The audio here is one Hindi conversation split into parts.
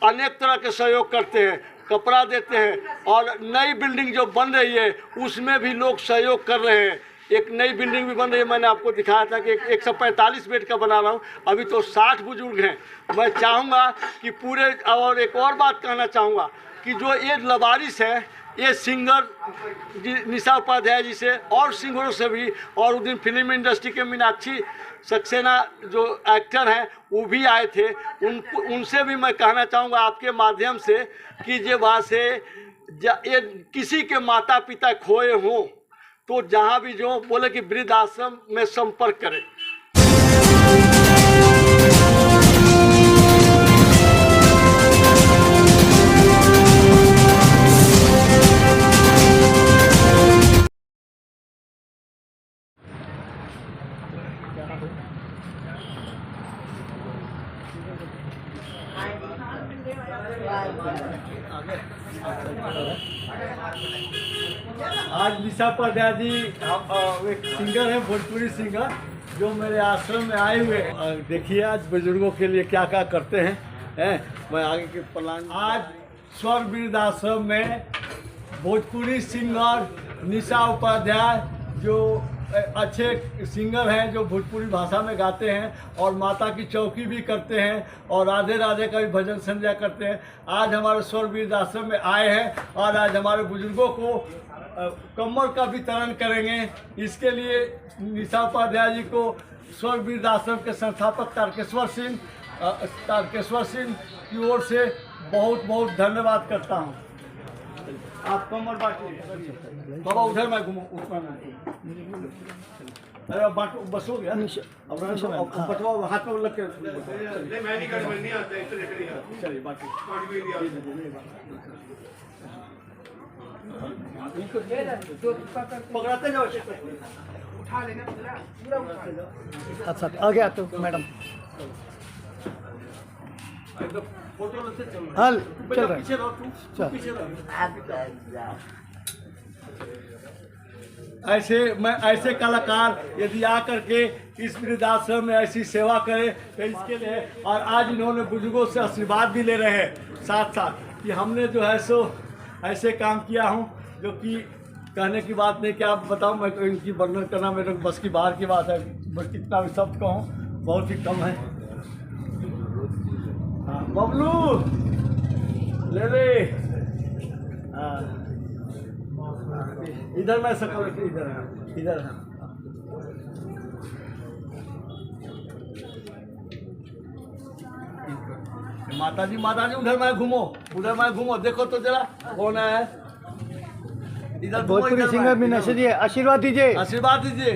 अनेक तरह के सहयोग करते हैं, कपड़ा देते हैं, और नई बिल्डिंग जो बन रही है उसमें भी लोग सहयोग कर रहे हैं। एक नई बिल्डिंग भी बन रही है, मैंने आपको दिखाया था कि 145 बेड का बना रहा हूँ, अभी तो 60 बुजुर्ग हैं। मैं चाहूँगा कि पूरे, और एक और बात कहना चाहूँगा कि जो ये लवारिस है, ये सिंगर निशा उपाध्याय जी से और सिंगरों से भी, और उस दिन फिल्म इंडस्ट्री के मीनाक्षी सक्सेना जो एक्टर हैं वो भी आए थे, उनसे भी मैं कहना चाहूँगा आपके माध्यम से कि जे वहाँ से ये किसी के माता पिता खोए हों तो जहाँ भी जो बोले कि वृद्ध आश्रम में संपर्क करें। आज निशा उपाध्याय जी एक सिंगर है, भोजपुरी सिंगर, जो मेरे आश्रम में आए हुए हैं। देखिए आज बुजुर्गों के लिए क्या क्या करते हैं। मैं आगे के प्लान, आज स्वर वृद्ध आश्रम में भोजपुरी सिंगर निशा उपाध्याय जो अच्छे सिंगर हैं, जो भोजपुरी भाषा में गाते हैं और माता की चौकी भी करते हैं और राधे राधे का भी भजन संध्या करते हैं, आज हमारे स्वर वृद्ध आश्रम में आए हैं और आज हमारे बुजुर्गों को कम्बल का वितरण करेंगे। इसके लिए निशा उपाध्याय जी को स्वर वृद्ध आश्रम के संस्थापक तारकेश्वर सिंह की ओर से बहुत बहुत धन्यवाद करता हूँ। आप कमर बांटिए बाबा, उधर मैं घूमो, अरे बांटो, बस हो गया। अब बटवा हाथ में लग के चलिए बांटिए। पकड़ाते जाओ, उठा लेना पूरा। अच्छा आ गया तो मैडम फोटो लेते चल रहा है। पीछे रहो, तुम पीछे रहो। ऐसे कलाकार यदि आकर के इस वृद्धाश्रम में ऐसी सेवा करें तो इसके लिए, और आज इन्होंने बुजुर्गों से आशीर्वाद भी ले रहे हैं साथ साथ कि हमने जो है सो ऐसे काम किया हूँ जो कि कहने की बात नहीं, कि आप बताओ, मैं इनकी वर्णन करना मेरे बस की बाहर की बात है। बस कितना भी शब्द कहूँ बहुत ही कम है। हाँ बबलू ले ले, हाँ इधर मैं सकल, इधर है। माता जी उधर मैं घूमो, देखो तो जरा कौन है इधर। भोजपुरी सिंगर मीनाक्षी जी, आशीर्वाद दीजिए।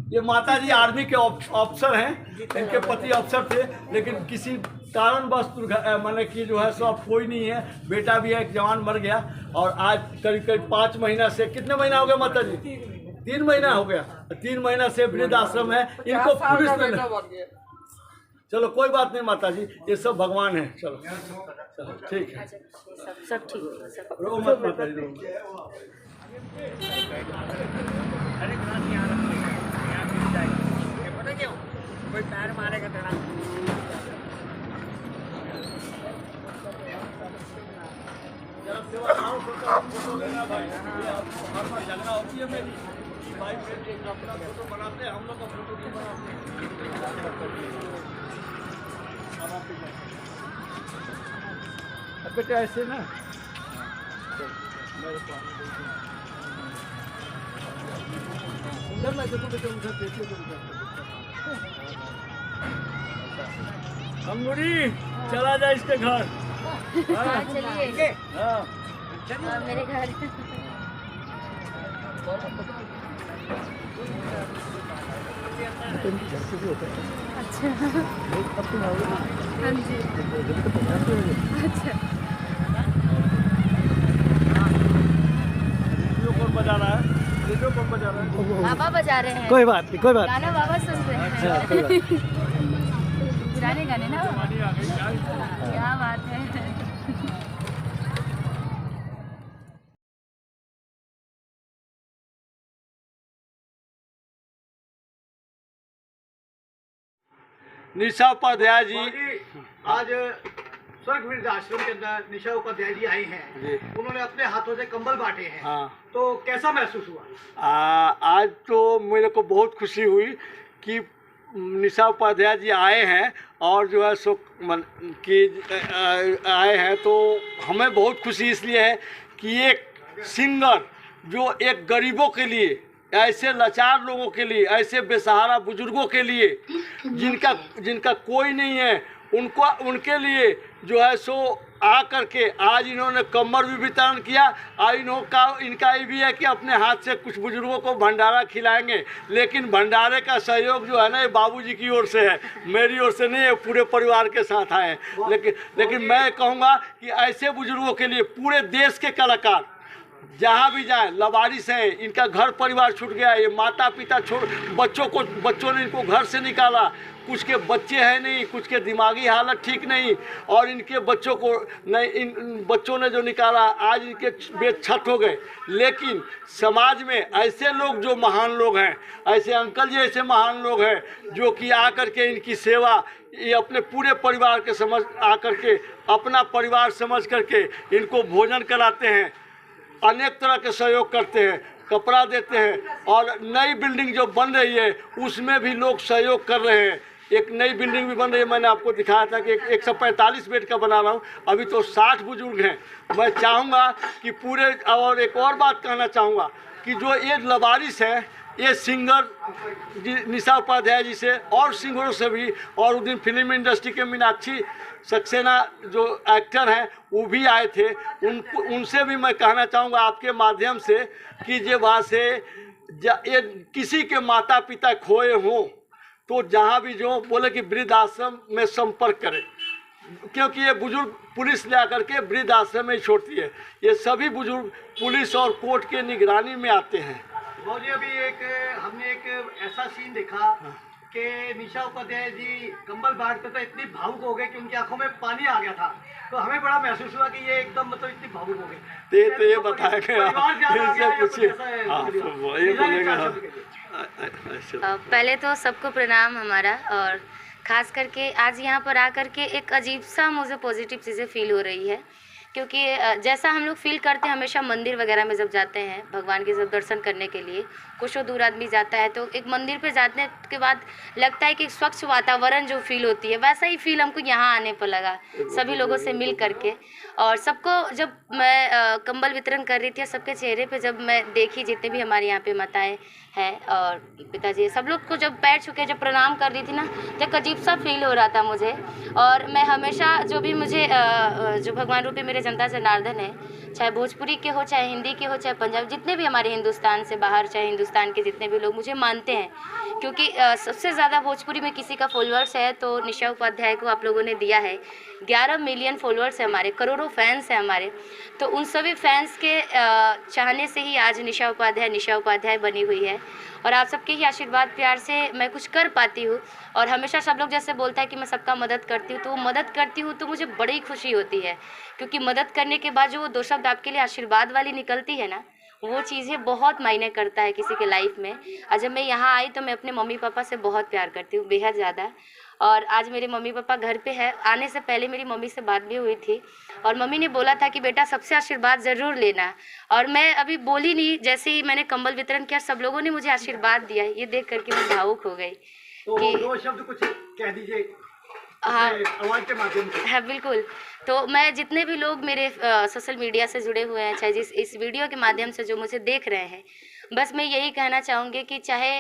ये माता जी आर्मी के ऑफिसर हैं, इनके पति अफसर थे, लेकिन किसी कारणवश मैंने कि जो है सो अब कोई नहीं है, बेटा भी है, एक जवान मर गया, और आज करीब 5 महीना से, कितने महीना हो गया माता जी? 3 महीना हो गया। 3 महीना से वृद्ध आश्रम है, इनको पुलिस में। चलो कोई बात नहीं माता जी, ये सब भगवान है। चलो ठीक है, सब ठीक है। रो मत माता जी, कोई पैर मारेगा तेरा। झगड़ा होती है मेरी भाई, अपना फोटो बनाते हैं, हम लोग का फोटो नहीं बनाते। बेटा ऐसे ना उधर मैं देखो बेटा, उधर देखिए तो अंगूरी चला जाए इसके घर। चलिए हाँ मेरे घर। अच्छा हाँ जी, अच्छा बजा रहा है, रेडियो कौन बजा रहा है? बाबा बजा रहे हैं। कोई बात नहीं, गाना बाबा सुन रहे हैं। पुराने गाने ना, क्या बात है। निशा उपाध्याय जी आज स्वर्ग वृद्धाश्रम के अंदर निशा उपाध्याय जी आए हैं, उन्होंने अपने हाथों से कंबल बांटे हैं। हाँ। तो कैसा महसूस हुआ? आज तो मेरे को बहुत खुशी हुई कि निशा उपाध्याय जी आए हैं और जो है सो कि आए हैं, तो हमें बहुत खुशी इसलिए है कि एक सिंगर जो एक गरीबों के लिए, ऐसे लाचार लोगों के लिए, ऐसे बेसहारा बुजुर्गों के लिए जिनका कोई नहीं है, उनके लिए जो है सो आ करके आज इन्होंने कम्बल भी वितरण किया। और इनका ये भी है कि अपने हाथ से कुछ बुजुर्गों को भंडारा खिलाएंगे, लेकिन भंडारे का सहयोग जो है ना ये बाबूजी की ओर से है, मेरी ओर से नहीं है। पूरे परिवार के साथ आए हैं। लेकिन मैं कहूँगा कि ऐसे बुजुर्गों के लिए पूरे देश के कलाकार जहाँ भी जाएं, लवारिस हैं, इनका घर परिवार छूट गया, ये माता पिता बच्चों ने इनको घर से निकाला, कुछ के बच्चे हैं नहीं, कुछ के दिमागी हालत ठीक नहीं, और इनके बच्चों को नहीं, इन बच्चों ने जो निकाला आज इनके बेछत हो गए। लेकिन समाज में ऐसे लोग जो महान लोग हैं, ऐसे अंकल जी ऐसे महान लोग हैं जो कि आकर के इनकी सेवा ये अपने पूरे परिवार के समझ आकर के अपना परिवार समझ करके इनको भोजन कराते हैं, अनेक तरह के सहयोग करते हैं, कपड़ा देते हैं, और नई बिल्डिंग जो बन रही है उसमें भी लोग सहयोग कर रहे हैं। एक नई बिल्डिंग भी बन रही है, मैंने आपको दिखाया था कि 145 बेड का बना रहा हूँ, अभी तो 60 बुजुर्ग हैं। मैं चाहूँगा कि पूरे, और एक और बात कहना चाहूँगा कि जो ये लवारिस है, ये सिंगर निशा उपाध्याय जी से और सिंगरों से भी, और उस दिन फिल्म इंडस्ट्री के मीनाक्षी सक्सेना जो एक्टर हैं वो भी आए थे, उनसे भी मैं कहना चाहूँगा आपके माध्यम से कि जे वहाँ से ये किसी के माता पिता खोए हों तो जहाँ भी जो बोले कि वृद्ध आश्रम में संपर्क करें, क्योंकि ये बुजुर्ग पुलिस ले आकर के वृद्ध आश्रम में छोड़ती है। ये सभी बुजुर्ग पुलिस और कोर्ट के निगरानी में आते हैं। जी अभी हमने एक ऐसा सीन देखा कि निशा उपाध्याय जी कंबल बांटते तो इतनी भावुक हो गए कि उनकी आंखों में पानी आ गया था। तो हमें बड़ा महसूस हुआ कि ये एकदम मतलब इतनी भावुक हो गए। तो ये बताया गया, पूछिए। पहले तो सबको प्रणाम हमारा, और ख़ास करके आज यहाँ पर आकर के एक अजीब सा मुझे पॉजिटिव चीज़ें फील हो रही है, क्योंकि जैसा हम लोग फील करते हैं हमेशा मंदिर वगैरह में जब जाते हैं भगवान के जब दर्शन करने के लिए, कुछ दूर आदमी जाता है तो एक मंदिर पे जाने के बाद लगता है कि स्वच्छ वातावरण जो फील होती है, वैसा ही फील हमको यहाँ आने पर लगा, सभी लोगों से मिल करके। और सबको जब मैं कंबल वितरण कर रही थी, सबके चेहरे पे जब मैं देखी, जितने भी हमारे यहाँ पे माताएं हैं और पिताजी, सब लोग को जब पैर छू के जब प्रणाम कर रही थी ना, तो अजीब सा फील हो रहा था मुझे। और मैं हमेशा जो भी मुझे जो भगवान रूपी मेरे जनता जनार्दन है, चाहे भोजपुरी के हो, चाहे हिंदी के हो, चाहे पंजाबी, जितने भी हमारे हिंदुस्तान से बाहर, चाहे हिंदुस्तान के जितने भी लोग मुझे मानते हैं, क्योंकि सबसे ज़्यादा भोजपुरी में किसी का फॉलोअर्स है तो निशा उपाध्याय को आप लोगों ने दिया है। 11 मिलियन फॉलोअर्स है हमारे, करोड़ों फैंस हैं हमारे। तो उन सभी फैंस के चाहने से ही आज निशा उपाध्याय बनी हुई है, और आप सबके ही आशीर्वाद प्यार से मैं कुछ कर पाती हूँ। और हमेशा सब लोग जैसे बोलता है कि मैं सबका मदद करती हूँ, तो वो मदद करती हूँ तो मुझे बड़ी खुशी होती है, क्योंकि मदद करने के बाद जो वो 2 शब्द आपके लिए आशीर्वाद वाली निकलती है ना, वो चीज़ें बहुत मायने करता है किसी के लाइफ में। और जब मैं यहाँ आई तो मैं अपने मम्मी पापा से बहुत प्यार करती हूँ, बेहद ज़्यादा। और आज मेरे मम्मी पापा घर पे है, आने से पहले मेरी मम्मी से बात भी हुई थी, और मम्मी ने बोला था कि बेटा सबसे आशीर्वाद ज़रूर लेना। और मैं अभी बोली नहीं, जैसे ही मैंने कंबल वितरण किया सब लोगों ने मुझे आशीर्वाद दिया, ये देख करके मैं भावुक हो गई। तो कि 2 शब्द कुछ कह दीजिए। हाँ, आवाज़ के माध्यम से। हाँ बिल्कुल। तो मैं जितने भी लोग मेरे सोशल मीडिया से जुड़े हुए हैं, चाहे जिस इस वीडियो के माध्यम से जो मुझे देख रहे हैं, बस मैं यही कहना चाहूँगी कि चाहे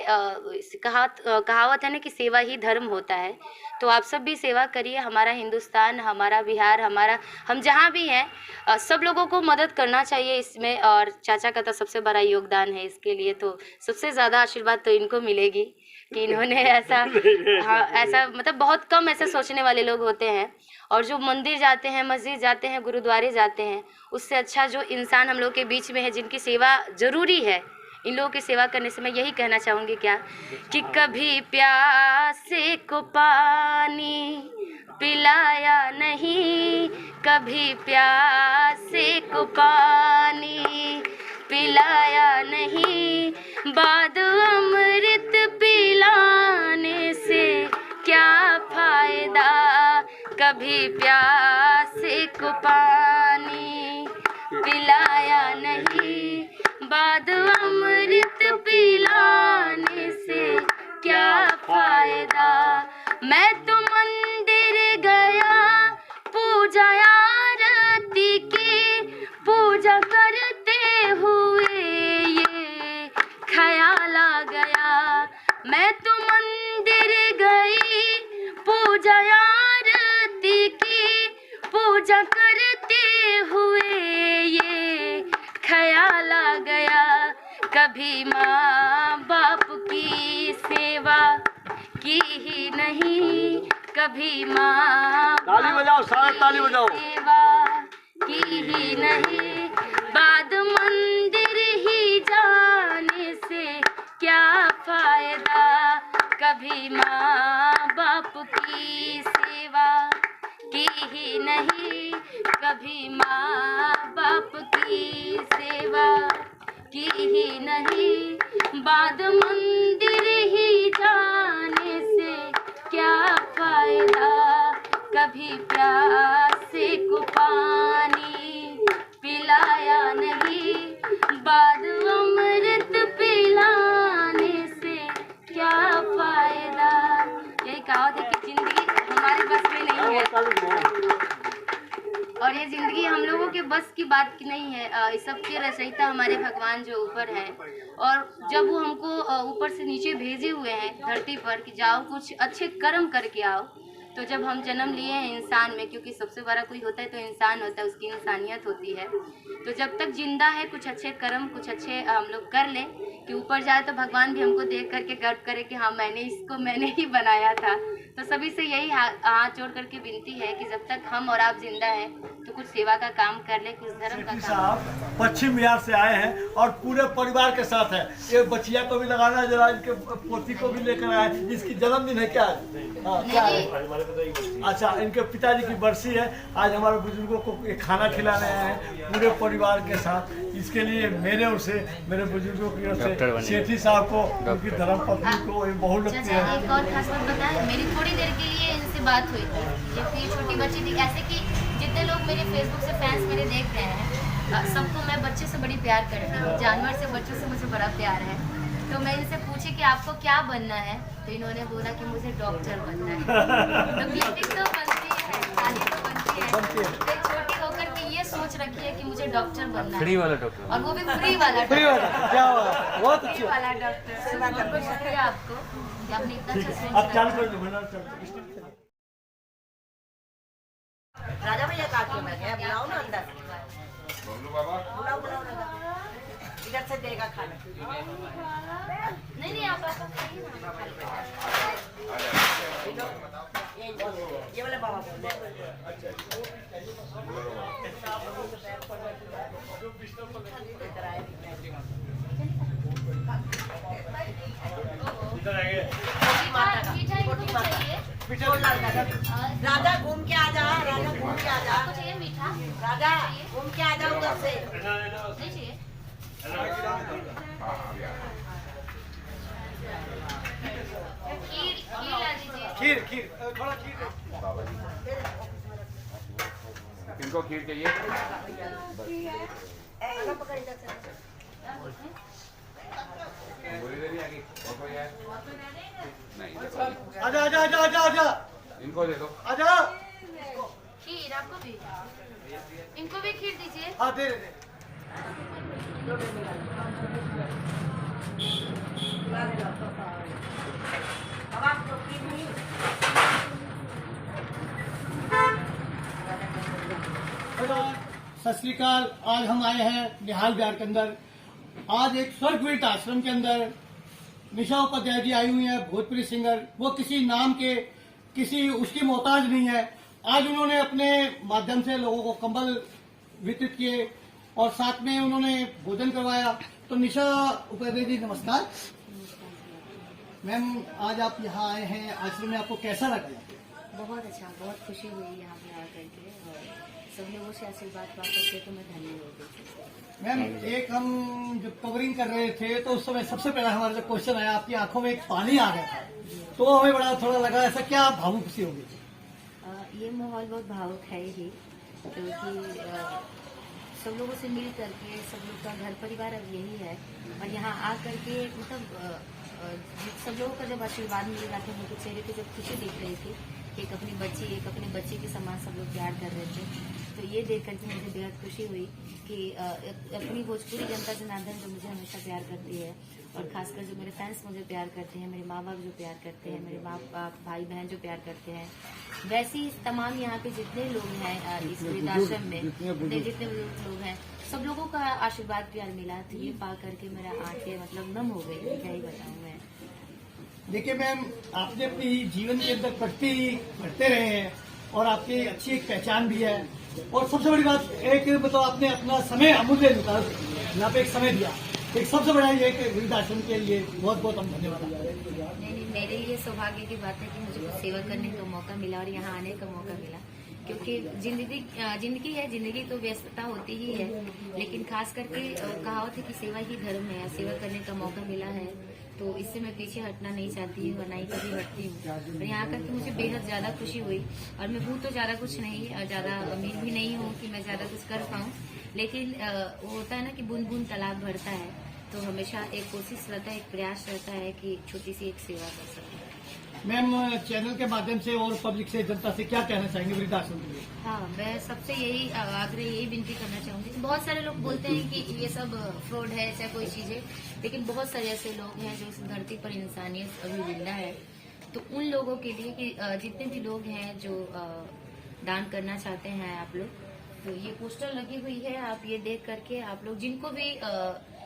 कहावत है ना कि सेवा ही धर्म होता है, तो आप सब भी सेवा करिए। हमारा हिंदुस्तान, हमारा बिहार, हम जहाँ भी हैं सब लोगों को मदद करना चाहिए इसमें। और चाचा का तो सबसे बड़ा योगदान है इसके लिए, तो सबसे ज़्यादा आशीर्वाद तो इनको मिलेगी कि इन्होंने ऐसा ऐसा मतलब बहुत कम ऐसे सोचने वाले लोग होते हैं। और जो मंदिर जाते हैं, मस्जिद जाते हैं, गुरुद्वारे जाते हैं, उससे अच्छा जो इंसान हम लोग के बीच में है जिनकी सेवा ज़रूरी है, इन लोगों की सेवा करने से मैं यही कहना चाहूँगी क्या कि कभी प्यासे को पानी पिलाया नहीं, कभी प्यासे को पानी पिलाया नहीं, बाद अमृत पिलाने से क्या फायदा, कभी प्यासे को पानी पिलाया नहीं, बाद अमृत पिलाने से क्या फायदा। मैं तो मंदिर गया पूजा आरती की, पूजा करते हुए ये ख्याल आ गया। मैं तो मंदिर गई पूजा आरती की, पूजा करते हुए ये ख्याल आ गया। कभी माँ बाप की सेवा की ही नहीं, कभी माँ ताली बजाओ, सारा ताली बजाओ। सेवा की ही नहीं, बाद मंदिर ही जाने से क्या फायदा। कभी माँ बाप की सेवा की ही नहीं, कभी माँ बाप की सेवा की ही नहीं, बाद मंदिर ही जाने से क्या फायदा। कभी प्यासे को पानी पिलाया नहीं, बाद अमृत पिलाने से क्या फायदा। यही कहावत है कि जिंदगी हमारे बस में नहीं है, और ये ज़िंदगी हम लोगों के बस की बात की नहीं है। इस सब के रचयिता हमारे भगवान जो ऊपर हैं, और जब वो हमको ऊपर से नीचे भेजे हुए हैं धरती पर कि जाओ कुछ अच्छे कर्म करके आओ, तो जब हम जन्म लिए हैं इंसान में, क्योंकि सबसे बड़ा कोई होता है तो इंसान होता है, उसकी इंसानियत होती है, तो जब तक जिंदा है कुछ अच्छे कर्म कुछ अच्छे हम लोग कर लें कि ऊपर जाए, तो भगवान भी हमको देख करके गर्व करे कि हाँ मैंने ही बनाया था। तो सभी से यही हाथ जोड़ करके विनती है कि जब तक हम और आप जिंदा हैं तो कुछ सेवा का काम कर ले, कुछ धर्म का काम। साहब पश्चिम बिहार से आए हैं और पूरे परिवार के साथ है। ये बच्चिया को भी लगाना है जरा, इनके पोती को भी लेकर आए। इसकी जन्मदिन है क्या? हाँ, क्या है? अच्छा, इनके पिताजी की बरसी है। आज हमारे बुजुर्गों को एक खाना खिलाने आए हैं पूरे परिवार के साथ। इसके लिए मेरे ओर से, मेरे बुजुर्गों की ओर से सेठी साहब को, उनकी धर्मपत्नी को बहुत लगती है। एक और खास बात बताएं, मेरी थोड़ी देर के लिए इनसे बात हुई थी। ये छोटी बच्ची थी, ऐसे कि जितने लोग मेरे फेसबुक से फैंस मेरे देख रहे हैं, सबको मैं बच्चे से बड़ी प्यार करती हूँ, जानवर से बच्चों से मुझे बड़ा प्यार है। तो मैं इनसे पूछी कि आपको क्या बनना है, तो इन्होंने बोला कि मुझे डॉक्टर बनना है। तो मीटिंग तो बनती है, शादी तो बनती है, तो छोटी होकर के ये सोच रखी है कि मुझे डॉक्टर बनना है, फ्री वाला डॉक्टर, और वो भी फ्री वाला, क्या बहुत फ्री वाला डॉक्टर। बहुत बहुत शुक्रिया आपको कि आपने इतना अच्छा अब चालू कर दो। राजा भैया काके में गया, बुलाओ ना अंदर, बुलाओ इधर से देगा खाना। नहीं आप ये वाला बाबा बोल रहे राजा घूम के आ जा, राजा घूम के आ जा, चाहिए मीठा, राजा घूम के आ जा उधर से। नहीं चाहिए खीर ला दीजिए। खीर थोड़ा खीर। इनको खीर चाहिए। बोली देनी आगे और कोई है? नहीं। आजा। इनको दे दो। आजा। खीर आपको भी, इनको भी खीर दीजिए। हाँ दे। सत श्री अकाल। आज हम आए हैं निहाल बिहार के अंदर। आज एक स्वर्गवीर आश्रम के अंदर निशा उपाध्याय जी आई हुई है, भोजपुरी सिंगर। वो किसी नाम के, किसी उसकी मोहताज नहीं है। आज उन्होंने अपने माध्यम से लोगों को कंबल वितरित किए और साथ में उन्होंने भोजन करवाया। तो निशा उपाध्याय जी नमस्कार। मैम, आज आप यहाँ आए हैं आश्रम में, आपको कैसा लगा? बहुत अच्छा, बहुत खुशी हुई यहाँ पे आकर के, और सब लोगों से आशीर्वाद प्राप्त करके तो मैं धन्य हो गई। मैम, एक हम जब कवरिंग कर रहे थे तो उस समय सबसे पहला हमारा जो क्वेश्चन आया, आपकी आंखों में एक पानी आ गया था, तो हमें बड़ा थोड़ा लगा, ऐसा क्या भावुक सी हो गई? ये माहौल बहुत भावुक है ही, क्योंकि सब लोगों से मिल करके सब लोग का घर परिवार अब यही है। और यहाँ आ करके मतलब सब लोगों का जब आशीर्वाद मिल रहा था, उनके चेहरे पे जब खुशी दिख रही थी, एक अपने बच्चे के समान सब लोग प्यार कर रहे थे, तो ये देख करके मुझे बेहद खुशी हुई कि अपनी भोजपुरी जनता जनार्दन जो मुझे हमेशा प्यार करती है, और खासकर जो मेरे फैंस मुझे प्यार करते हैं, मेरे माँ बाप जो प्यार करते हैं, मेरे माँ बाप भाई बहन जो प्यार करते हैं, वैसे ही तमाम यहाँ पे जितने लोग हैं इस वृद्धाश्रम में, जितने लोग हैं, सब लोगों का आशीर्वाद प्यार मिला। तो ये पा करके मेरा आंखें मतलब नम हो गई, क्या ही बताऊँ मैं। देखिए मैम, आपने अपनी जीवन के अंदर पढ़ते रहे हैं और आपकी अच्छी एक पहचान भी है, और सबसे बड़ी बात एक मतलब आपने अपना समय अमूल्य निकाल यहाँ पे एक समय दिया, एक सबसे बड़ा ये कि वृद्धाश्रम के लिए बहुत बहुत हम धन्यवाद। नहीं, मेरे लिए सौभाग्य की बात है कि मुझे कुछ सेवा करने का मौका मिला और यहाँ आने का मौका मिला, क्योंकि जिंदगी तो व्यस्तता होती ही है, लेकिन खास करके कहावत है कि सेवा ही धर्म है। सेवा करने का मौका मिला है तो इससे मैं पीछे हटना नहीं चाहती हूँ और ना ही कभी हटती हूँ। और यहाँ करके मुझे बेहद ज्यादा खुशी हुई, और मैं हूँ तो ज्यादा कुछ नहीं, ज्यादा अमीर भी नहीं हूँ कि मैं ज्यादा कुछ कर पाऊँ, लेकिन वो होता है ना कि बूंद बूंद तालाब भरता है, तो हमेशा एक कोशिश रहता है, एक प्रयास रहता है कि छोटी सी एक सेवा कर सकें। मैम, चैनल के माध्यम से और पब्लिक से, जनता से क्या कहना चाहेंगे वृद्धाश्रम के लिए? हाँ, मैं सबसे यही आग्रह यही विनती करना चाहूंगी। बहुत सारे लोग बोलते हैं कि ये सब फ्रॉड है, चाहे कोई चीज है, लेकिन बहुत सारे ऐसे लोग हैं जो इस धरती पर इंसानियत अभी जिंदा है। तो उन लोगों के लिए कि जितने भी लोग हैं जो दान करना चाहते हैं आप लोग, तो ये पोस्टर लगी हुई है, आप ये देख करके आप लोग जिनको भी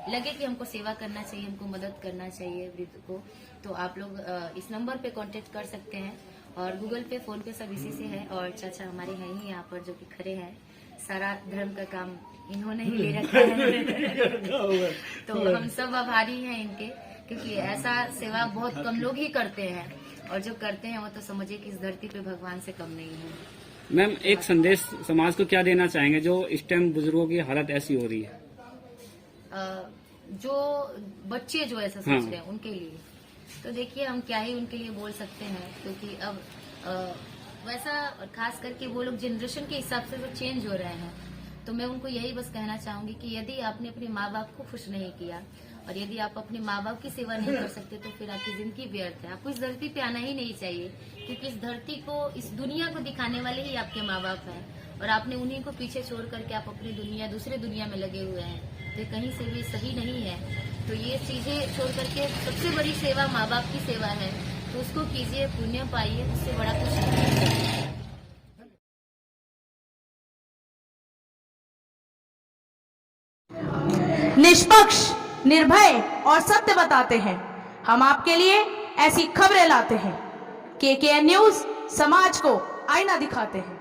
लगे कि हमको सेवा करना चाहिए, हमको मदद करना चाहिए वृद्ध को, तो आप लोग इस नंबर पे कांटेक्ट कर सकते हैं। और गूगल पे, फोन पे सब इसी से है। और चाचा हमारे हैं ही यहाँ पर जो कि खड़े हैं, सारा धर्म का काम इन्होंने ही ले रखा है। तो हम सब आभारी हैं इनके, क्योंकि ऐसा सेवा बहुत कम लोग ही करते हैं, और जो करते हैं वो तो समझिए कि इस धरती पे भगवान से कम नहीं है। मैम, एक संदेश समाज को क्या देना चाहेंगे जो इस टाइम बुजुर्गों की हालत ऐसी हो रही है? जो बच्चे जो ऐसा सोच रहे हैं उनके लिए तो देखिए हम क्या ही उनके लिए बोल सकते हैं, क्योंकि अब वैसा खास करके वो लोग जनरेशन के हिसाब से तो चेंज हो रहे हैं। तो मैं उनको यही बस कहना चाहूंगी कि यदि आपने अपने माँ बाप को खुश नहीं किया, और यदि आप अपने माँ बाप की सेवा नहीं कर सकते, तो फिर आपकी जिंदगी व्यर्थ है। आपको इस धरती पे आना ही नहीं चाहिए, क्योंकि इस धरती को, इस दुनिया को दिखाने वाले ही आपके माँ बाप हैं, और आपने उन्हीं को पीछे छोड़ करके आप अपनी दुनिया, दूसरे दुनिया में लगे हुए हैं, तो कहीं से भी सही नहीं है। तो ये चीजें छोड़ करके सबसे बड़ी सेवा माँ बाप की सेवा है, तो उसको कीजिए, पुण्य पाइए, उससे बड़ा कुछ नहीं है। निष्पक्ष, निर्भय और सत्य बताते हैं। हम आपके लिए ऐसी खबरें लाते हैं। KKN न्यूज समाज को आईना दिखाते हैं।